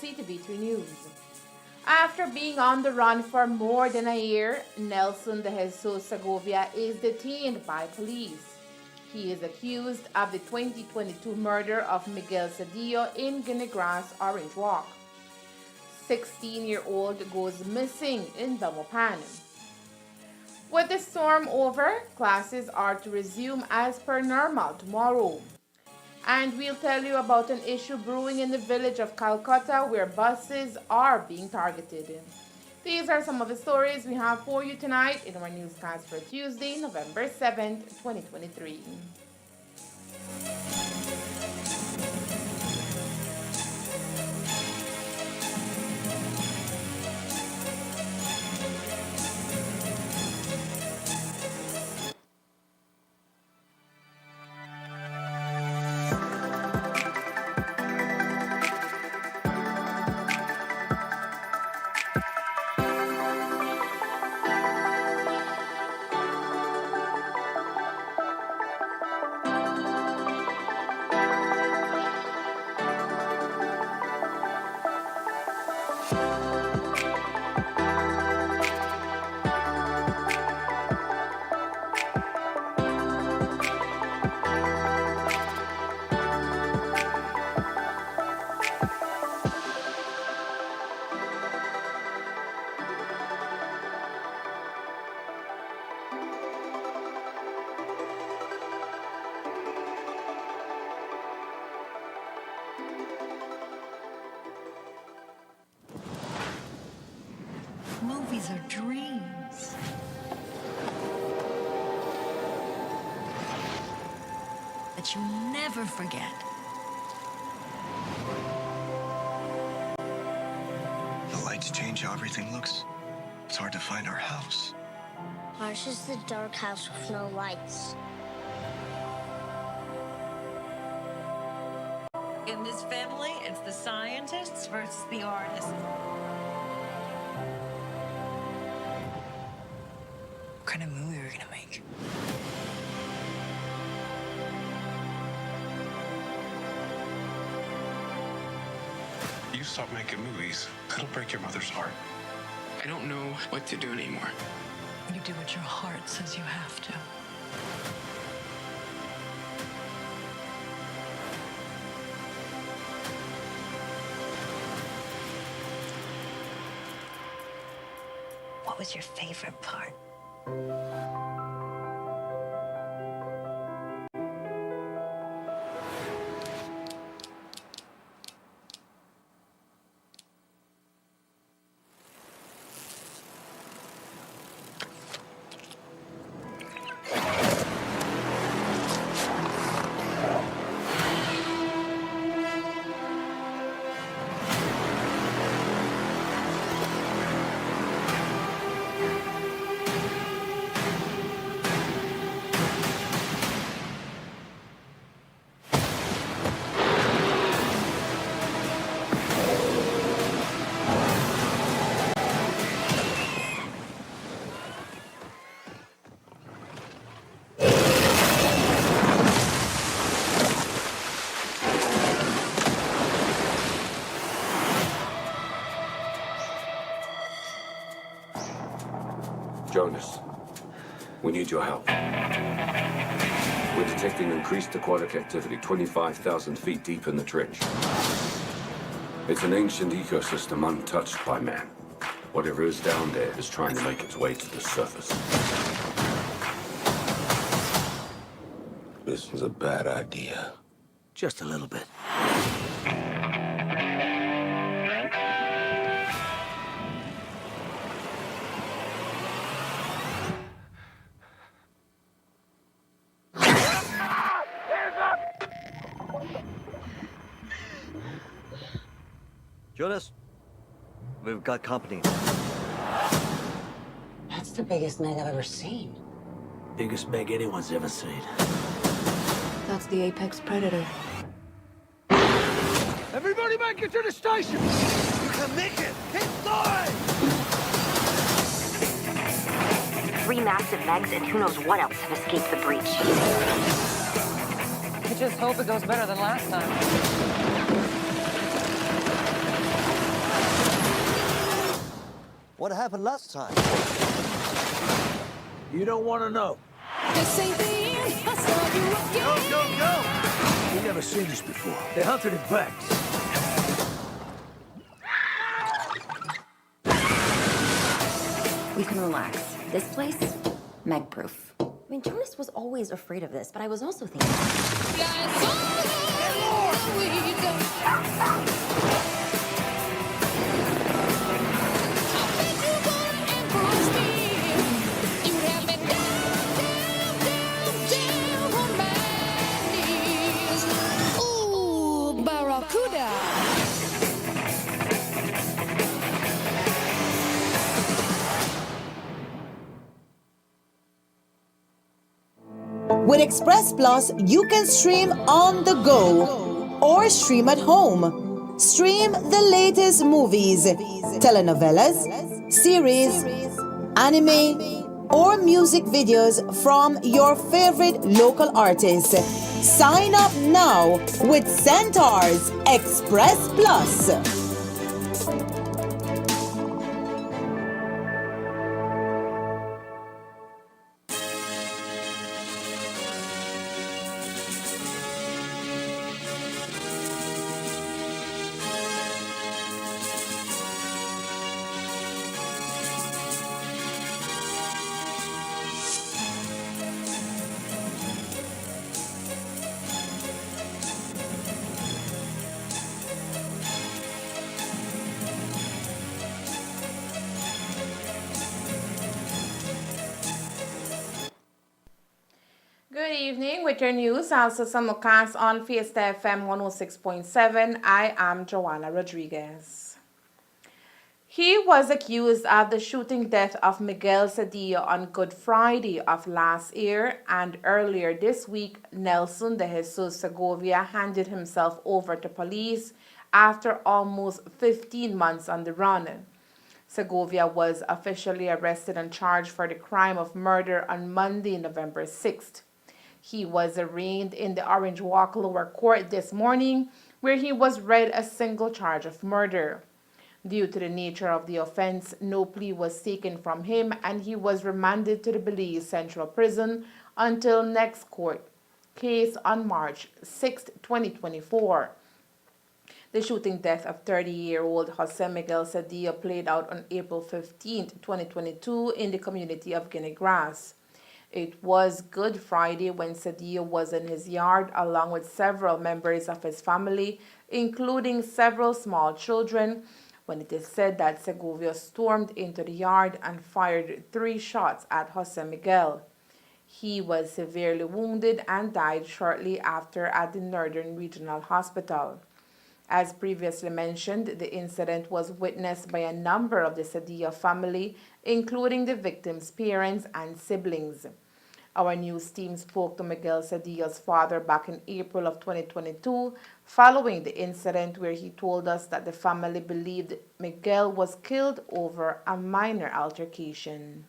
CTV3 News. After being on the run for more than a year, Nelson de Jesus Segovia is detained by police. He is accused of the 2022 murder of Miguel Cedillo in Guinea Grass, Orange Walk. 16-year-old goes missing in Belmopan. With the storm over, classes are to resume as per normal tomorrow. And we'll tell you about an issue brewing in the village of Kolkata where buses are being targeted. These are some of the stories we have for you tonight in our newscast for Tuesday, November 7th, 2023. Movies are dreams. That you never forget. The lights change how everything looks. It's hard to find our house. Ours is the dark house with no lights. In this family, it's the scientists versus the artists. What kind of movie are we gonna make? You stop making movies, it'll break your mother's heart. I don't know what to do anymore. You do what your heart says you have to. What was your favorite part? Jonas, we need your help. We're detecting increased aquatic activity 25,000 feet deep in the trench. It's an ancient ecosystem untouched by man. Whatever is down there is trying to make its way to the surface. This was a bad idea. Just a little bit. Jonas, we've got company. That's the biggest Meg I've ever seen. Biggest Meg anyone's ever seen. That's the apex predator. Everybody make it to the station! You can make it! Keep going! 3 massive Megs and who knows what else have escaped the breach. I just hope it goes better than last time. What happened last time? You don't want to know. This ain't the end. I saw you again. Go, go, go! We've never seen this before. They hunted in packs. We can relax. This place, Meg-proof. I mean, Jonas was always afraid of this, but I was also thinking... Guys, all we go. I bet you gonna embrace me. You have me down on my knees. Ooh, Barracuda. With Express Plus, you can stream on the go or stream at home. Stream the latest movies, telenovelas, series, anime, or music videos from your favorite local artists. Sign up now with Centaur's Express Plus. Good evening with your news. Also simulcast on Fiesta FM 106.7. I am Joanna Rodriguez. He was accused of the shooting death of Miguel Cedillo on Good Friday of last year, and earlier this week, Nelson de Jesus Segovia handed himself over to police after almost 15 months on the run. Segovia was officially arrested and charged for the crime of murder on Monday, November 6th. He was arraigned in the Orange Walk lower court this morning, where he was read a single charge of murder. Due to the nature of the offense, no plea was taken from him, and he was remanded to the Belize Central Prison until next court case on March 6, 2024. The shooting death of 30-year-old Jose Miguel Cedillo played out on April 15, 2022 in the community of Guinea Grass. It was Good Friday when Cedillo was in his yard along with several members of his family, including several small children, when it is said that Segovia stormed into the yard and fired 3 shots at Jose Miguel. He was severely wounded and died shortly after at the Northern Regional Hospital. As previously mentioned, the incident was witnessed by a number of the Cedillo family, including the victim's parents and siblings. Our news team spoke to Miguel Cedillo's father back in April of 2022, following the incident, where he told us that the family believed Miguel was killed over a minor altercation.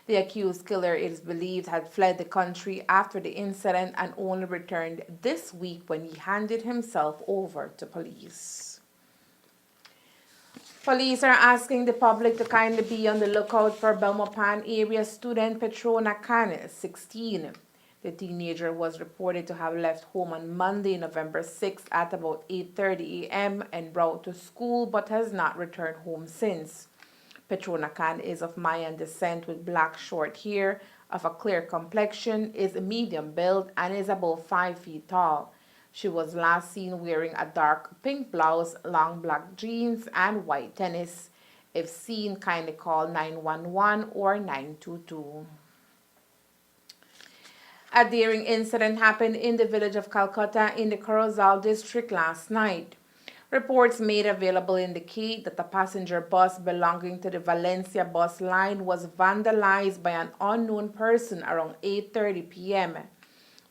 The accused killer, it is believed, had fled the country after the incident and only returned this week when he handed himself over to police. Police are asking the public to kindly be on the lookout for Belmopan area student Petrona Khan, 16. The teenager was reported to have left home on Monday, November 6th at about 8:30 a.m. en route to school, but has not returned home since. Petrona Khan is of Mayan descent with black short hair, of a clear complexion, is medium build, and is about 5 feet tall. She was last seen wearing a dark pink blouse, long black jeans, and white tennis. If seen, kindly call 911 or 922. A daring incident happened in the village of Kolkata in the Corozal district last night. Reports made available indicate that the passenger bus belonging to the Valencia bus line was vandalized by an unknown person around 8:30 p.m.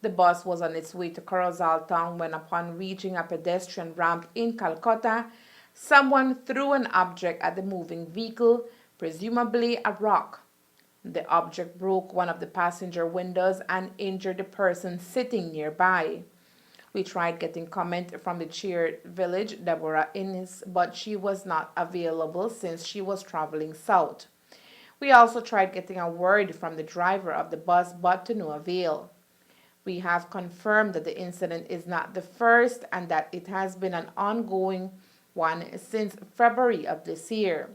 The bus was on its way to Corozal town when, upon reaching a pedestrian ramp in Calcutta, someone threw an object at the moving vehicle, presumably a rock. The object broke one of the passenger windows and injured the person sitting nearby. We tried getting comment from the chair village, Deborah Innes, but she was not available since she was traveling south. We also tried getting a word from the driver of the bus, but to no avail. We have confirmed that the incident is not the first and that it has been an ongoing one since February of this year.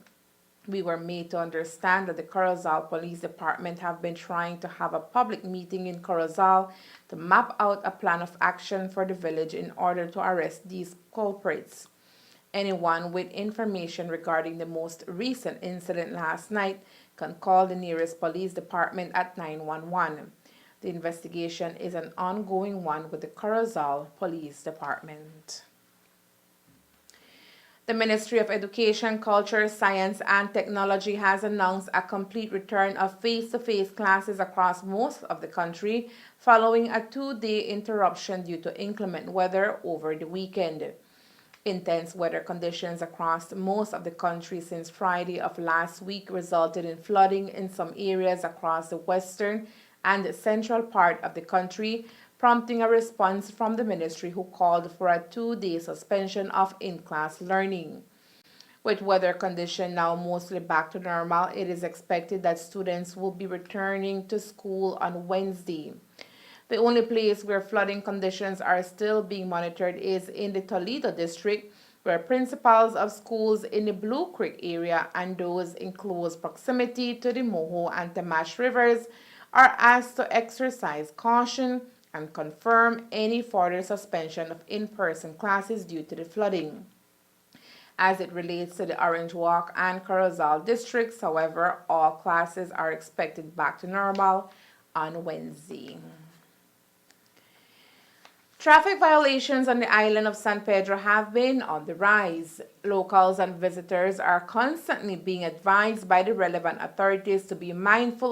We were made to understand that the Corozal Police Department have been trying to have a public meeting in Corozal to map out a plan of action for the village in order to arrest these culprits. Anyone with information regarding the most recent incident last night can call the nearest police department at 911. The investigation is an ongoing one with the Corozal Police Department. The Ministry of Education, Culture, Science and Technology has announced a complete return of face-to-face classes across most of the country following a 2-day interruption due to inclement weather over the weekend. Intense weather conditions across most of the country since Friday of last week resulted in flooding in some areas across the western and central part of the country, prompting a response from the ministry, who called for a 2-day suspension of in-class learning. With weather conditions now mostly back to normal, it is expected that students will be returning to school on Wednesday. The only place where flooding conditions are still being monitored is in the Toledo district, where principals of schools in the Blue Creek area and those in close proximity to the Moho and Tamash rivers are asked to exercise caution and confirm any further suspension of in-person classes due to the flooding. As it relates to the Orange Walk and Corozal districts, however, all classes are expected back to normal on Wednesday. Traffic violations on the island of San Pedro have been on the rise. Locals and visitors are constantly being advised by the relevant authorities to be mindful